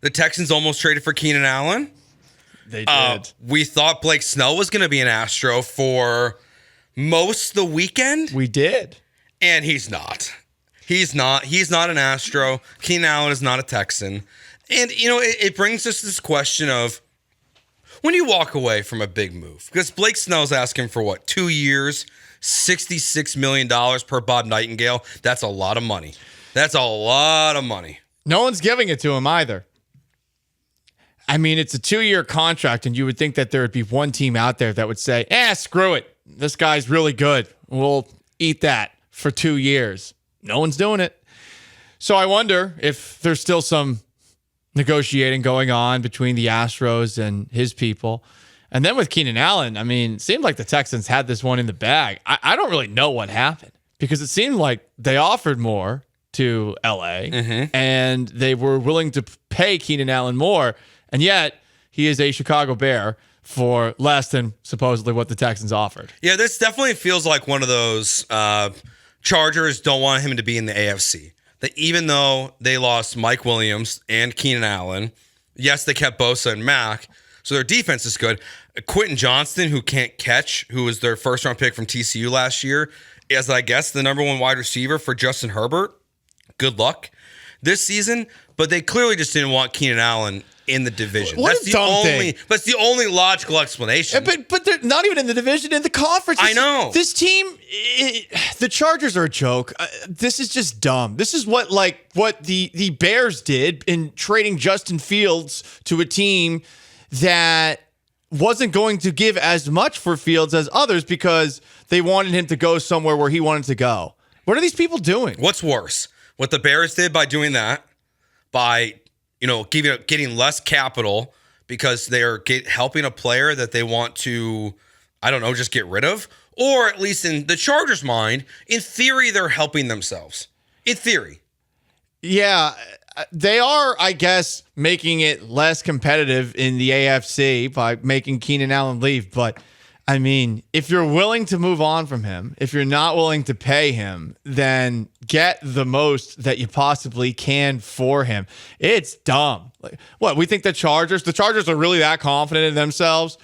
The Texans almost traded for Keenan Allen. They did. We thought Blake Snell was going to be an Astro for most of the weekend. We did. And he's not. He's not an Astro. Keenan Allen is not a Texan. And, it brings us this question of when you walk away from a big move, because Blake Snell's asking for 2 years, $66 million per Bob Nightingale. That's a lot of money. No one's giving it to him either. I mean, it's a 2-year contract, and you would think that there would be one team out there that would say, screw it. This guy's really good. We'll eat that for 2 years. No one's doing it. So I wonder if there's still some negotiating going on between the Astros and his people. And then with Keenan Allen, I mean, it seemed like the Texans had this one in the bag. I don't really know what happened because it seemed like they offered more to LA and they were willing to pay Keenan Allen more. And yet he is a Chicago Bear for less than supposedly what the Texans offered. Yeah, this definitely feels like one of those Chargers don't want him to be in the AFC. That even though they lost Mike Williams and Keenan Allen, yes, they kept Bosa and Mack, so their defense is good. Quentin Johnston, who can't catch, who was their first-round pick from TCU last year, is, I guess, the number one wide receiver for Justin Herbert. Good luck this season, but they clearly just didn't want Keenan Allen in the division. What a dumb thing. That's the only logical explanation. But they're not even in the division, in the conference. I know. This team, the Chargers are a joke. This is just dumb. This is what the Bears did in trading Justin Fields to a team that wasn't going to give as much for Fields as others because they wanted him to go somewhere where he wanted to go. What are these people doing? What's worse? What the Bears did by doing that, by getting less capital because they are helping a player that they want to, I don't know, just get rid of? Or at least in the Chargers' mind, in theory, they're helping themselves. In theory. Yeah, they are, I guess, making it less competitive in the AFC by making Keenan Allen leave. But, I mean, if you're willing to move on from him, if you're not willing to pay him, then get the most that you possibly can for him. It's dumb. We think the Chargers are really that confident in themselves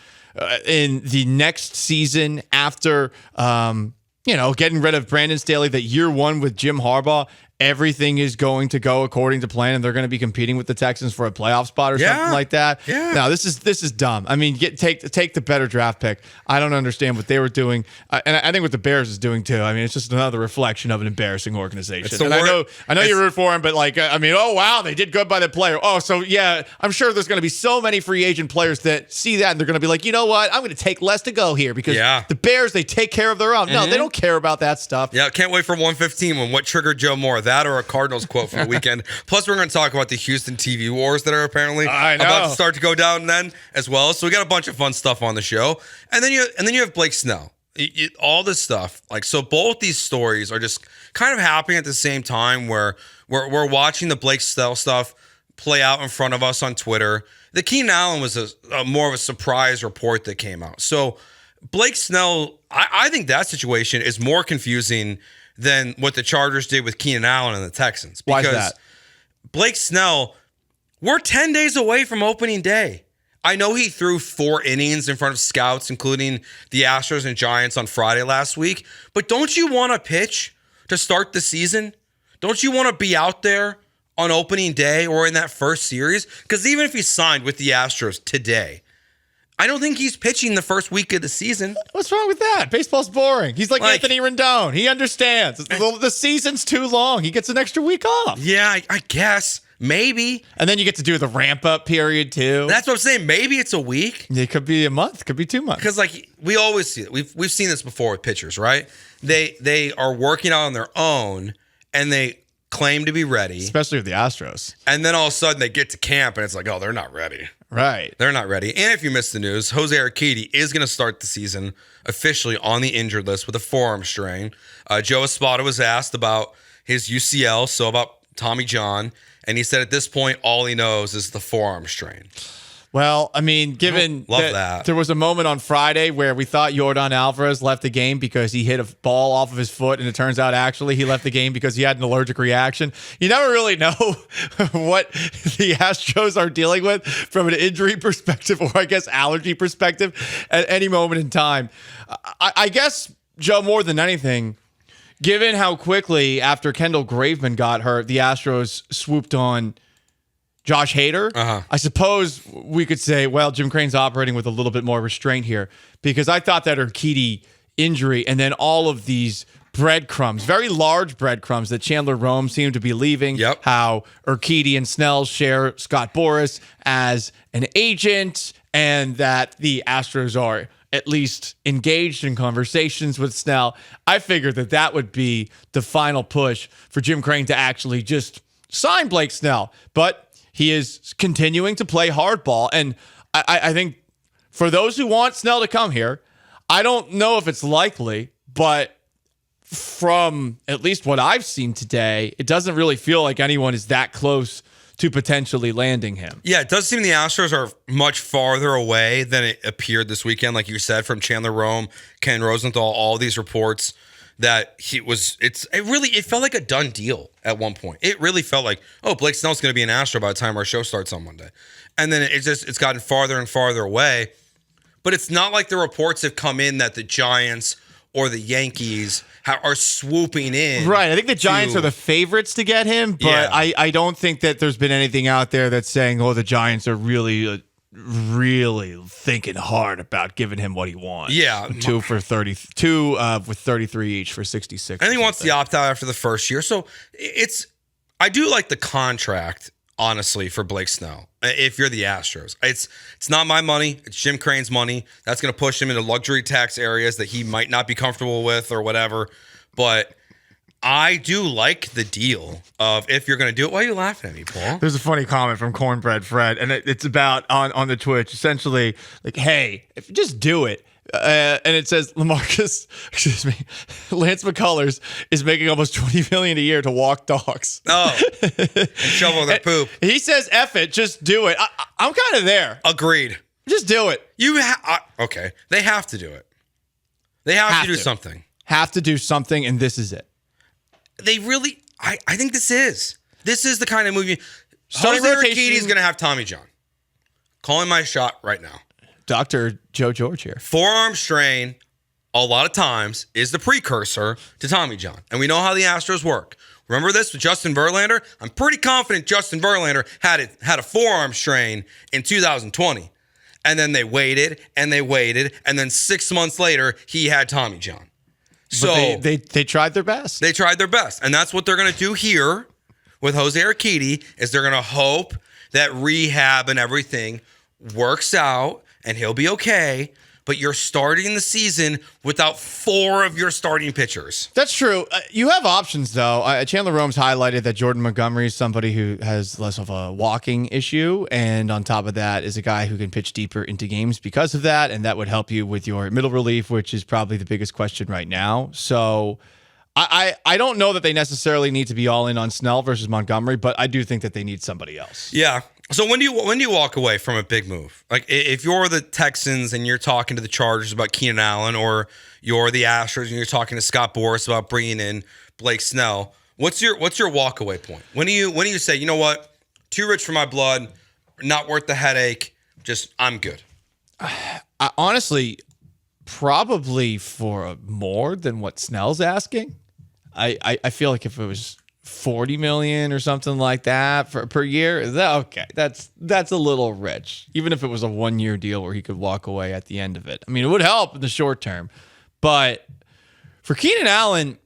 in the next season after, getting rid of Brandon Staley, that year one with Jim Harbaugh, everything is going to go according to plan and they're going to be competing with the Texans for a playoff spot or something like that. Yeah. No, this is dumb. I mean, take the better draft pick. I don't understand what they were doing. And I think what the Bears is doing too. I mean, it's just another reflection of an embarrassing organization. And I know you root for him, but oh wow, they did good by the player. Oh, so yeah, I'm sure there's going to be so many free agent players that see that and they're going to be like, you know what? I'm going to take less to go here because the Bears, they take care of their own. No, they don't care about that stuff. Yeah, can't wait for 115 when what triggered Joe Moore. That or a Cardinals quote from the weekend. Plus, we're going to talk about the Houston TV wars that are apparently about to start to go down then as well. So we got a bunch of fun stuff on the show, and then you have Blake Snell. All this stuff, so both these stories are just kind of happening at the same time. Where we're watching the Blake Snell stuff play out in front of us on Twitter. The Keenan Allen was a more of a surprise report that came out. So Blake Snell, I think that situation is more confusing than what the Chargers did with Keenan Allen and the Texans. Why is that? Blake Snell, we're 10 days away from opening day. I know he threw 4 innings in front of scouts, including the Astros and Giants on Friday last week. But don't you want to pitch to start the season? Don't you want to be out there on opening day or in that first series? Because even if he signed with the Astros today, I don't think he's pitching the first week of the season. What's wrong with that? Baseball's boring. He's like Anthony Rendon. He understands. The season's too long. He gets an extra week off. Yeah, I guess. Maybe. And then you get to do the ramp-up period, too. That's what I'm saying. Maybe it's a week. It could be a month. It could be 2 months. Because, we always see it. We've seen this before with pitchers, right? They are working out on their own, and they claim to be ready. Especially with the Astros. And then all of a sudden, they get to camp, and it's like, oh, they're not ready. Right. They're not ready. And if you missed the news, Jose Urquidy is going to start the season officially on the injured list with a forearm strain. Joe Espada was asked about his UCL, so about Tommy John, and he said at this point, all he knows is the forearm strain. Well, I mean, given that there was a moment on Friday where we thought Yordan Alvarez left the game because he hit a ball off of his foot, and it turns out actually he left the game because he had an allergic reaction. You never really know what the Astros are dealing with from an injury perspective, or I guess allergy perspective, at any moment in time. I guess, Joe, more than anything, given how quickly after Kendall Graveman got hurt, the Astros swooped on Josh Hader, I suppose we could say, well, Jim Crane's operating with a little bit more restraint here, because I thought that Urquidy injury and then all of these breadcrumbs, very large breadcrumbs that Chandler Rome seemed to be leaving, how Urquidy and Snell share Scott Boras as an agent, and that the Astros are at least engaged in conversations with Snell. I figured that would be the final push for Jim Crane to actually just sign Blake Snell. But he is continuing to play hardball. And I think for those who want Snell to come here, I don't know if it's likely, but from at least what I've seen today, it doesn't really feel like anyone is that close to potentially landing him. Yeah, it does seem the Astros are much farther away than it appeared this weekend. Like you said, from Chandler Rome, Ken Rosenthal, all these reports that it felt like a done deal at one point. It really felt like, oh, Blake Snell's going to be an Astro by the time our show starts on Monday. And then it's gotten farther and farther away. But it's not like the reports have come in that the Giants or the Yankees are swooping in. Right. I think the Giants are the favorites to get him, but I don't think that there's been anything out there that's saying, oh, the Giants are really thinking hard about giving him what he wants. Yeah. Two with 33 each for 66. And he wants the opt-out after the first year. So I do like the contract, honestly, for Blake Snell. If you're the Astros, it's not my money. It's Jim Crane's money. That's going to push him into luxury tax areas that he might not be comfortable with or whatever. But I do like the deal of if you're going to do it. Why are you laughing at me, Paul? There's a funny comment from Cornbread Fred, and it's about on the Twitch, essentially like, hey, if you just do it. And it says Lance McCullers is making almost $20 million a year to walk dogs. Oh, and shovel their poop. He says, "F it, just do it." I'm kind of there. Agreed. Just do it. Okay. They have to do it. They have to do something. Have to do something, and this is it. They really. I think this is the kind of movie. Jose Urquidy is going to have Tommy John. Calling my shot right now. Dr. Joe George here. Forearm strain, a lot of times, is the precursor to Tommy John. And we know how the Astros work. Remember this with Justin Verlander? I'm pretty confident Justin Verlander had a forearm strain in 2020. And then they waited, and then 6 months later, he had Tommy John. So but they tried their best. They tried their best. And that's what they're going to do here with Jose Urquidy, is they're going to hope that rehab and everything works out and he'll be okay, but you're starting the season without 4 of your starting pitchers. That's true. You have options, though. Chandler Rome's highlighted that Jordan Montgomery is somebody who has less of a walking issue, and on top of that is a guy who can pitch deeper into games because of that, and that would help you with your middle relief, which is probably the biggest question right now. So I don't know that they necessarily need to be all in on Snell versus Montgomery, but I do think that they need somebody else. Yeah. So when do you walk away from a big move? Like if you're the Texans and you're talking to the Chargers about Keenan Allen, or you're the Astros and you're talking to Scott Boras about bringing in Blake Snell, what's your walk away point? When do you say, you know what, too rich for my blood, not worth the headache, just I'm good? Honestly, probably for more than what Snell's asking. I feel like if it was $40 million or something like that per year, that's a little rich. Even if it was a 1-year deal where he could walk away at the end of it. I mean, it would help in the short term. But for Keenan Allen,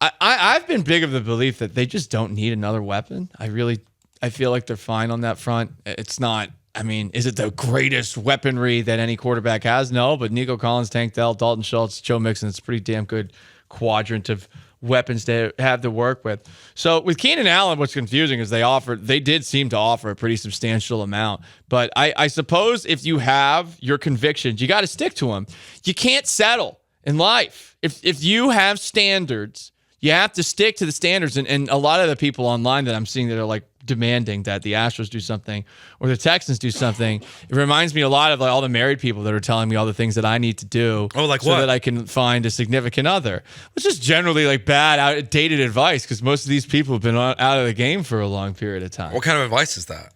I've been big of the belief that they just don't need another weapon. I feel like they're fine on that front. It's not, I mean, is it the greatest weaponry that any quarterback has? No, but Nico Collins, Tank Dell, Dalton Schultz, Joe Mixon, it's a pretty damn good quadrant of weapons to have to work with. So with Keenan Allen, what's confusing is they did seem to offer a pretty substantial amount. But I suppose if you have your convictions, you got to stick to them. You can't settle in life. If you have standards, You have to stick to the standards. And a lot of the people online that I'm seeing that are like demanding that the Astros do something or the Texans do something, it reminds me a lot of like all the married people that are telling me all the things that I need to do so what? That I can find a significant other, which is generally like bad, outdated advice because most of these people have been out of the game for a long period of time. What kind of advice is that?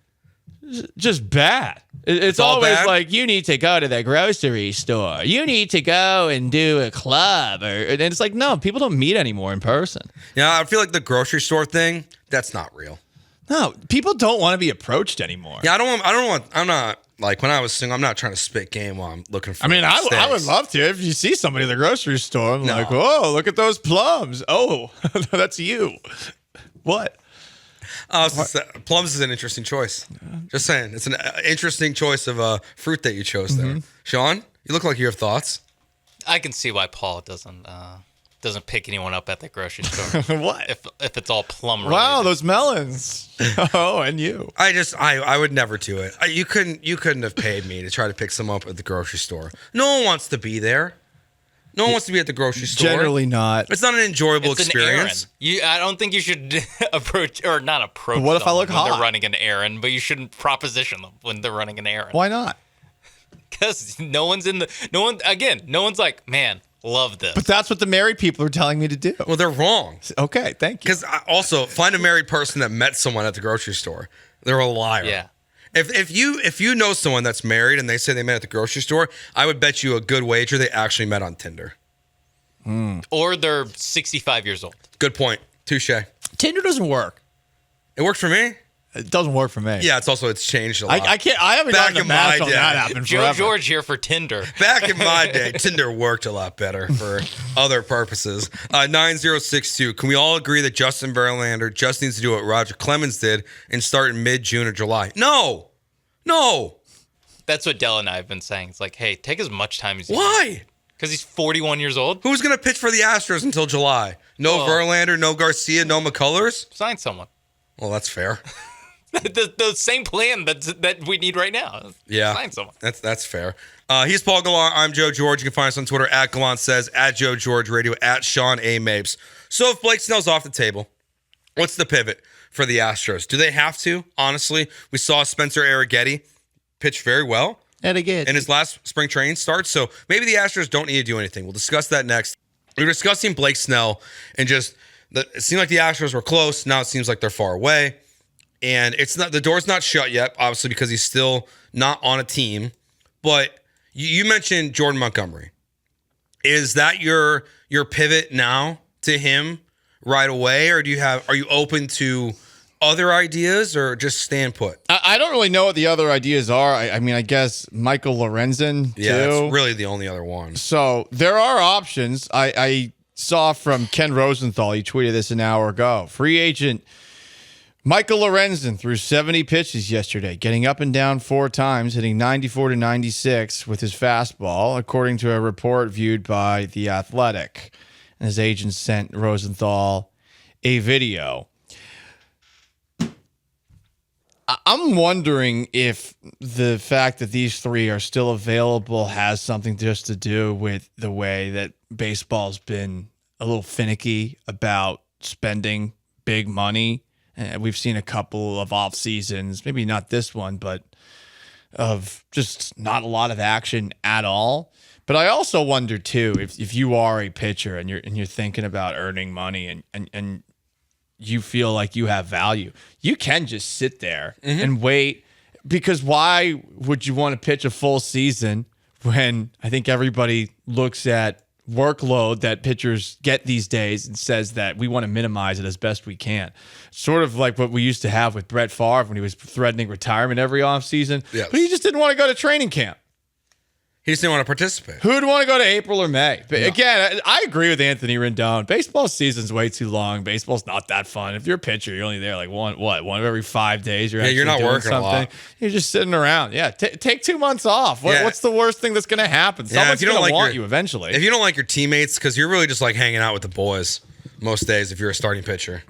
Just bad. It's always bad? Like, you need to go to the grocery store. You need to go and do a club. And it's like, no, people don't meet anymore in person. Yeah, I feel like the grocery store thing, that's not real. No, people don't want to be approached anymore. Yeah, I'm not, like, when I was single, I'm not trying to spit game while I'm looking for I would love to. If you see somebody at the grocery store, I'm like, oh, look at those plums. Oh, that's you. What? Plums is an interesting choice. Just saying. It's an interesting choice of fruit that you chose there. Sean, you look like you have thoughts. I can see why Paul doesn't pick anyone up at the grocery store. What? If it's all plum related. Wow, those melons. Oh, and you. I would never do it. You couldn't have paid me to try to pick some up at the grocery store. No one wants to be there. No one wants to be at the grocery store. Generally not. It's not an enjoyable experience. I don't think you should not approach. But what if I look hot? They're running an errand, but you shouldn't proposition them when they're running an errand. Why not? Because no one's like, man, love this. But that's what the married people are telling me to do. Well, they're wrong. Okay, thank you. Because also, find a married person that met someone at the grocery store. They're a liar. Yeah. If you know someone that's married and they say they met at the grocery store, I would bet you a good wager they actually met on Tinder. Or they're 65 years old. Good point. Touche. Tinder doesn't work. It worked for me. It doesn't work for me. Yeah, it's changed a lot. I haven't Back gotten in the math my on day. that happen Joe forever. George here for Tinder. Back in my day, Tinder worked a lot better for other purposes. 9062. Can we all agree that Justin Verlander just needs to do what Roger Clemens did and start in mid-June or July? No. That's what Dell and I have been saying. It's like, hey, take as much time as you Why? Because he's 41 years old. Who's going to pitch for the Astros until July? No Verlander, no Garcia, no McCullers? Sign someone. Well, that's fair. the same plan that we need right now. Yeah. Sign someone. That's fair. He's Paul Gallant. I'm Joe George. You can find us on Twitter at Gallant Says, at Joe George Radio, at Sean A. Mapes. So if Blake Snell's off the table, what's the pivot for the Astros? Do they have to? Honestly, we saw Spencer Arrighetti pitch very well And again, in his last spring training start. So maybe the Astros don't need to do anything. We'll discuss that next. We were discussing Blake Snell and it seemed like the Astros were close. Now it seems like they're far away. And the door's not shut yet, obviously, because he's still not on a team. But you mentioned Jordan Montgomery. Is that your pivot now to him right away, or are you open to other ideas, or just stand put? I don't really know what the other ideas are. I mean, I guess Michael Lorenzen, too. Yeah, that's really the only other one. So there are options. I saw from Ken Rosenthal, he tweeted this an hour ago. Free agent Michael Lorenzen threw 70 pitches yesterday, getting up and down 4 times, hitting 94 to 96 with his fastball, according to a report viewed by The Athletic. And his agent sent Rosenthal a video. I'm wondering if the fact that these 3 are still available has something just to do with the way that baseball's been a little finicky about spending big money. And we've seen a couple of off seasons, maybe not this one, but of just not a lot of action at all. But I also wonder too, if you are a pitcher and you're thinking about earning money and you feel like you have value, you can just sit there and wait, because why would you want to pitch a full season when I think everybody looks at workload that pitchers get these days and says that we want to minimize it as best we can? Sort of like what we used to have with Brett Favre when he was threatening retirement every offseason. Yes. But he just didn't want to go to training camp. He just didn't want to participate. Who'd want to go to April or May? But again, I agree with Anthony Rendon. Baseball season's way too long. Baseball's not that fun. If you're a pitcher, you're only there like one every 5 days. You're not doing working something. a lot. You're just sitting around. Yeah, take 2 months off. What's the worst thing that's going to happen? Someone's going to want you eventually. If you don't like your teammates, because you're really just like hanging out with the boys most days if you're a starting pitcher.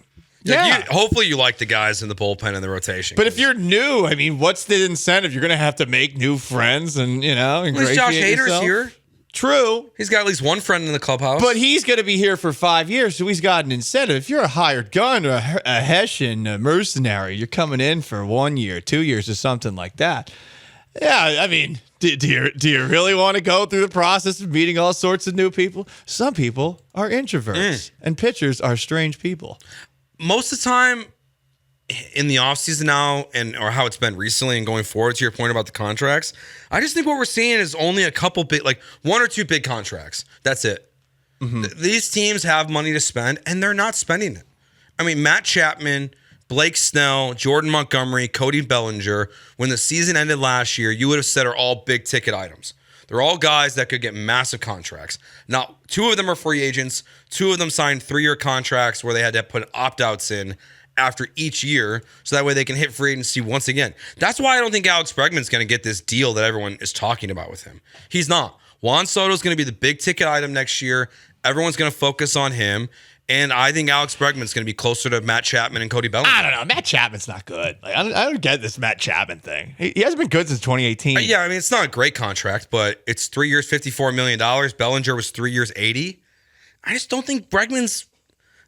Hopefully you like the guys in the bullpen and the rotation. But if you're new, I mean, what's the incentive? You're going to have to make new friends and, At least Josh Hader's here. True. He's got at least one friend in the clubhouse. But he's going to be here for 5 years, so he's got an incentive. If you're a hired gun or a Hessian, a mercenary, you're coming in for 1 year, 2 years, or something like that. Yeah, I mean, do you really want to go through the process of meeting all sorts of new people? Some people are introverts, and pitchers are strange people. Most of the time in the offseason now, or how it's been recently and going forward, to your point about the contracts, I just think what we're seeing is only a couple big, like 1 or 2 big contracts. That's it. These teams have money to spend, and they're not spending it. I mean, Matt Chapman, Blake Snell, Jordan Montgomery, Cody Bellinger, when the season ended last year, you would have said are all big ticket items. They're all guys that could get massive contracts. Now, 2 of them are free agents. 2 of them signed 3-year contracts where they had to put opt-outs in after each year, so that way they can hit free agency once again. That's why I don't think Alex Bregman's going to get this deal that everyone is talking about with him. He's not. Juan Soto's going to be the big ticket item next year. Everyone's going to focus on him. And I think Alex Bregman's going to be closer to Matt Chapman and Cody Bellinger. I don't know. Matt Chapman's not good. Like, I don't get this Matt Chapman thing. He hasn't been good since 2018. Yeah, I mean, it's not a great contract, but it's 3 years, $54 million. Bellinger was 3 years, $80. I just don't think Bregman's...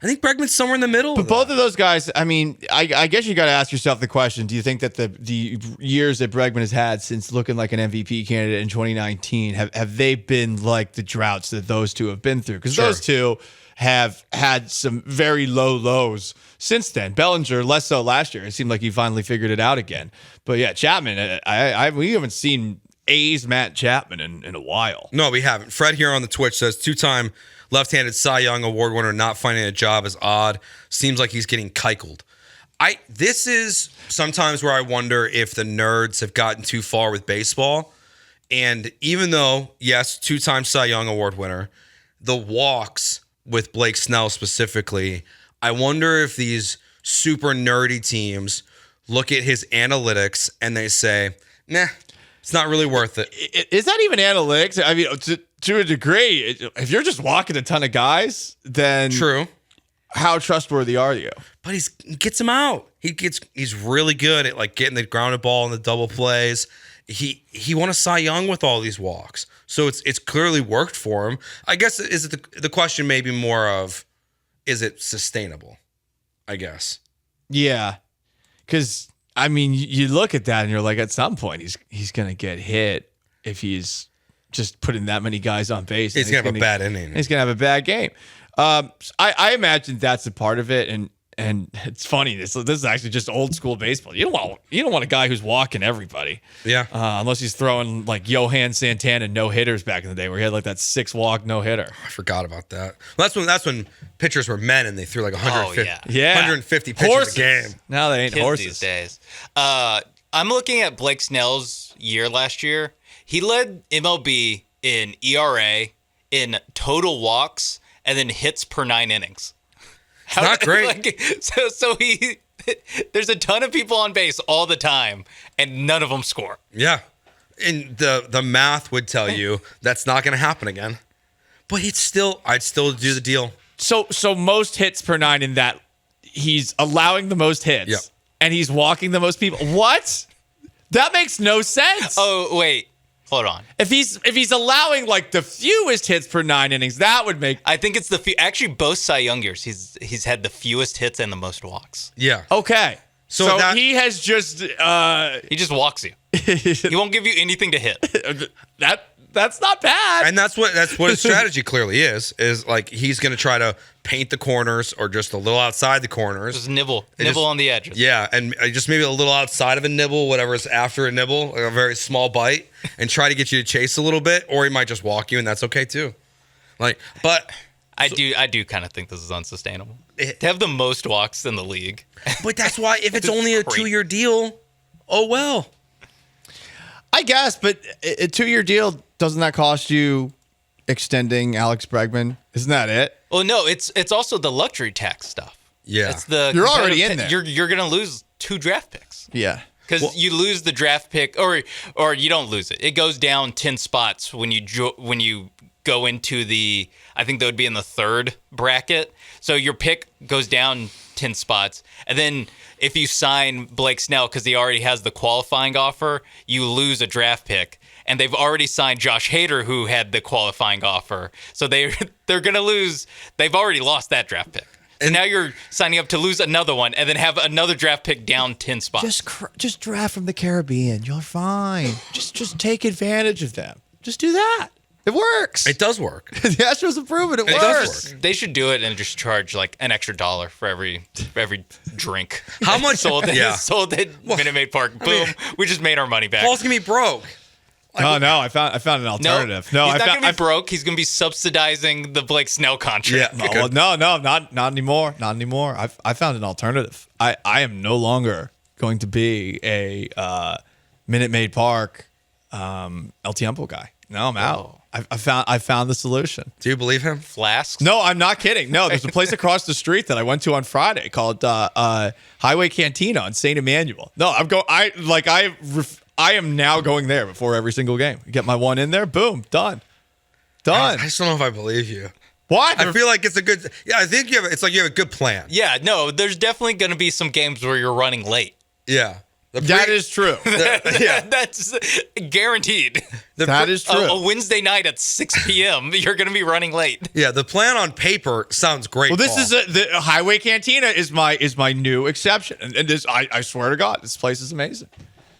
I think Bregman's somewhere in the middle. But both of those guys, I mean, I guess you got to ask yourself the question, do you think that the years that Bregman has had since looking like an MVP candidate in 2019, have they been like the droughts that those two have been through? Because those two have had some very low lows since then. Bellinger, less so last year. It seemed like he finally figured it out again. But yeah, Chapman, we haven't seen A's Matt Chapman in a while. No, we haven't. Fred here on the Twitch says 2-time left-handed Cy Young Award winner not finding a job is odd. Seems like he's getting keikled. This is sometimes where I wonder if the nerds have gotten too far with baseball. And even though, yes, 2-time Cy Young Award winner, the walks with Blake Snell specifically, I wonder if these super nerdy teams look at his analytics and they say, nah, it's not really worth it. Is that even analytics? I mean, to a degree, if you're just walking a ton of guys, then true. How trustworthy are you? But he gets him out. He's really good at like getting the grounded ball and the double plays. He won a Cy Young with all these walks, so it's clearly worked for him. I guess is it the question maybe more of, is it sustainable? I guess. Yeah, because I mean, you look at that and you're like, at some point he's gonna get hit if he's just putting that many guys on base. He's gonna have a bad inning. He's gonna have a bad game. I imagine that's a part of it, and it's funny. This is actually just old school baseball. You don't want a guy who's walking everybody. Yeah. Unless he's throwing like Johan Santana no hitters back in the day, where he had like that 6-walk no hitter. I forgot about that. Well, that's when pitchers were men and they threw like 150, 150 pitches horses. a game. Now they ain't Kids horses these days. I'm looking at Blake Snell's year last year. He led MLB in ERA, in total walks, and then hits per 9 innings. Not great. So there's a ton of people on base all the time, and none of them score. Yeah, and the math would tell you that's not going to happen again. But I'd still do the deal. So most hits per 9 in that he's allowing the most hits, yep. and he's walking the most people. What? That makes no sense. Oh wait. Hold on. If he's allowing like the fewest hits per 9 innings, that would make. I think it's actually both Cy Young years. He's had the fewest hits and the most walks. Yeah. Okay. So he has just. He just walks you. He won't give you anything to hit. That's not bad. And that's what his strategy clearly is like he's going to try to paint the corners or just a little outside the corners. Just nibble on the edges. Yeah, and just maybe a little outside of a nibble, whatever is after a nibble, like a very small bite, and try to get you to chase a little bit, or he might just walk you, and that's okay too. But I do kind of think this is unsustainable. To have the most walks in the league. But that's why if it's only a 2-year deal, oh well. I guess, but a 2-year deal, doesn't that cost you extending Alex Bregman? Isn't that it? Well, no, it's also the luxury tax stuff. Yeah. It's the you're already in there. You're going to lose 2 draft picks. Yeah. Because you lose the draft pick, or you don't lose it. It goes down 10 spots when you go into the, I think that would be in the 3rd bracket. So your pick goes down 10 spots. And then if you sign Blake Snell because he already has the qualifying offer, you lose a draft pick. And they've already signed Josh Hader, who had the qualifying offer. So they're going to lose. They've already lost that draft pick. And now you're signing up to lose another one and then have another draft pick down 10 spots. Just draft from the Caribbean. You're fine. Just take advantage of them. Just do that. It works. It does work. The Astros have proven it works. Does work. They should do it and just charge like an extra $1 for every drink. How much sold at Minute Maid Park? Boom. We just made our money back. Paul's gonna be broke. No, I found an alternative. No, he's not going to be broke. He's going to be subsidizing the Blake Snell contract. Yeah, not anymore. Not anymore. I found an alternative. I am no longer going to be a Minute Maid Park El Tiempo guy. No, I'm out. I found the solution. Do you believe him? Flasks? No, I'm not kidding. No, there's a place across the street that I went to on Friday called Highway Cantina on St. Emmanuel. No, I am now going there before every single game. Get my one in there, boom, done. I just don't know if I believe you. What? I feel like it's a good. Yeah, I think you have. It's like you have a good plan. Yeah, no, there's definitely going to be some games where you're running late. Yeah, that is true. That's guaranteed. That is true. A Wednesday night at 6 p.m., you're going to be running late. Yeah, the plan on paper sounds great. Well, this Paul. is the Highway Cantina is my new exception, and this I swear to God, this place is amazing.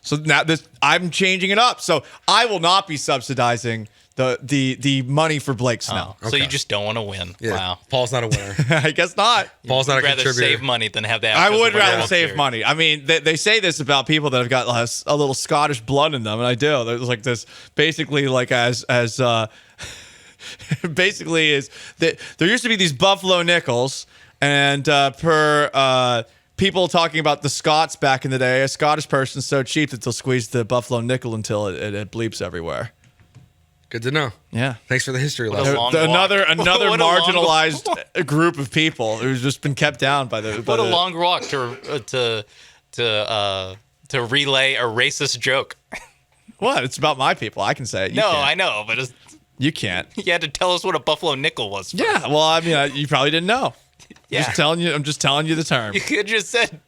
So now I'm changing it up. So I will not be subsidizing the money for Blake Snell. So you just don't want to win. Yeah. Wow. Paul's not a winner. I guess not. Paul's not a rather contributor. save money than have that. I would rather save money. I mean, they say this about people that have got a little Scottish blood in them, and I do. There's like this basically like as basically is that there used to be these Buffalo nickels, and per people talking about the Scots back in the day, a Scottish person's so cheap that they'll squeeze the Buffalo nickel until it bleeps everywhere. Good to know. Yeah. Thanks for the history What a lesson. long Another What a long marginalized group of people who's just been kept down by the. What a long walk to relay a racist joke. What? It's about my people. I can say it. You No, can't. I know, but You can't. you had to tell us what a Buffalo nickel was. First. Yeah. Well, I mean, you probably didn't know. Yeah. I'm just telling you the term. You could just said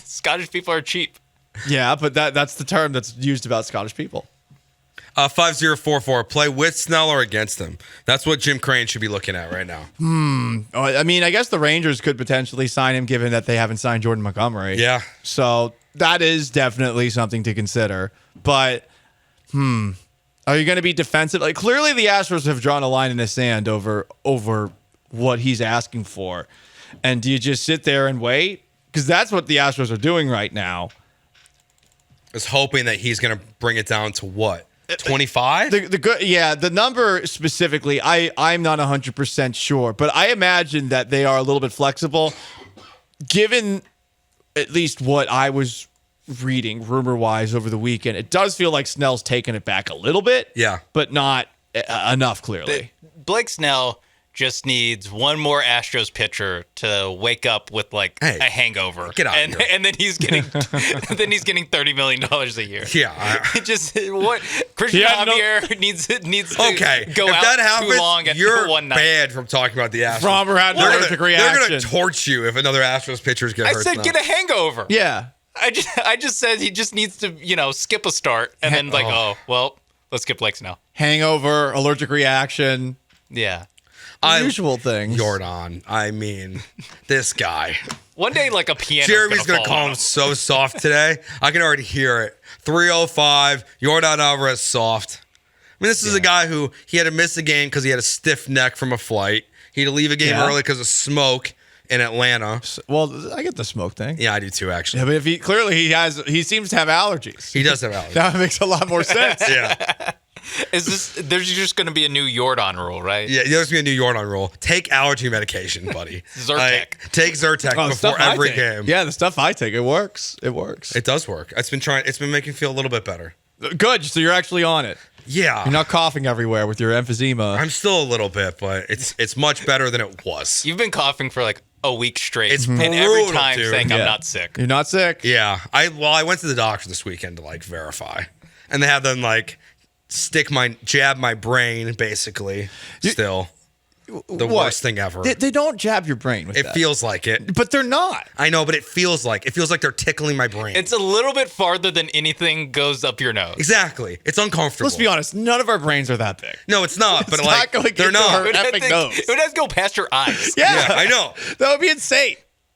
Scottish people are cheap. Yeah, but that's the term that's used about Scottish people. 5044. Play with Snell or against him. That's what Jim Crane should be looking at right now. I mean, I guess the Rangers could potentially sign him, given that they haven't signed Jordan Montgomery. Yeah. So that is definitely something to consider. But, are you going to be defensive? Like, clearly the Astros have drawn a line in the sand over what he's asking for. And do you just sit there and wait? Because that's what the Astros are doing right now. Is hoping that he's going to bring it down to what? 25? The number specifically, I'm not 100% sure, but I imagine that they are a little bit flexible, given at least what I was reading rumor-wise over the weekend. It does feel like Snell's taken it back a little bit, Yeah. but not enough, clearly. Blake Snell just needs one more Astros pitcher to wake up with like a hangover. Get out of here. And then he's getting $30 million a year. Yeah. Just what Christian Javier needs to go if out that happens, too long at you're one night. banned from talking about the Astros. Frommer had an allergic reaction. They're going to torch you if another Astros pitcher's get I hurt. said get a hangover. Yeah. I just said he just needs to, skip a start and then let's skip Blake Snell. Hangover, allergic reaction. Yeah. Usual things. Jordan. I mean, this guy. One day, like a piano. Jeremy's going to call him so soft today. I can already hear it. 305, Jordan Alvarez soft. I mean, this is a guy who he had to miss a game because he had a stiff neck from a flight. He had to leave a game early because of smoke in Atlanta. Well, I get the smoke thing. Yeah, I do too, actually. Yeah, but if he seems to have allergies. He does have allergies. That makes a lot more sense. Yeah. There's just going to be a new Jordan rule, right? Yeah, there's going to be a new Jordan rule. Take allergy medication, buddy. Zyrtec. Take Zyrtec before every game. Yeah, the stuff I take, it works. It works. It does work. It's been making me feel a little bit better. Good. So you're actually on it. Yeah. You're not coughing everywhere with your emphysema. I'm still a little bit, but it's much better than it was. You've been coughing for like a week straight. It's and brutal, every time dude. saying I'm not sick. You're not sick? Yeah. I went to the doctor this weekend to verify. And they have them jab my brain basically still. the worst thing ever. They don't jab your brain with It that. feels like it. But they're not. I know, but it feels like they're tickling my brain. It's a little bit farther than anything goes up your nose. Exactly. It's uncomfortable. Let's be honest. None of our brains are that big. No, it's not. But It's like, not going they're into not. our effing nose. It would have to go past your eyes. Yeah, I know. That would be insane.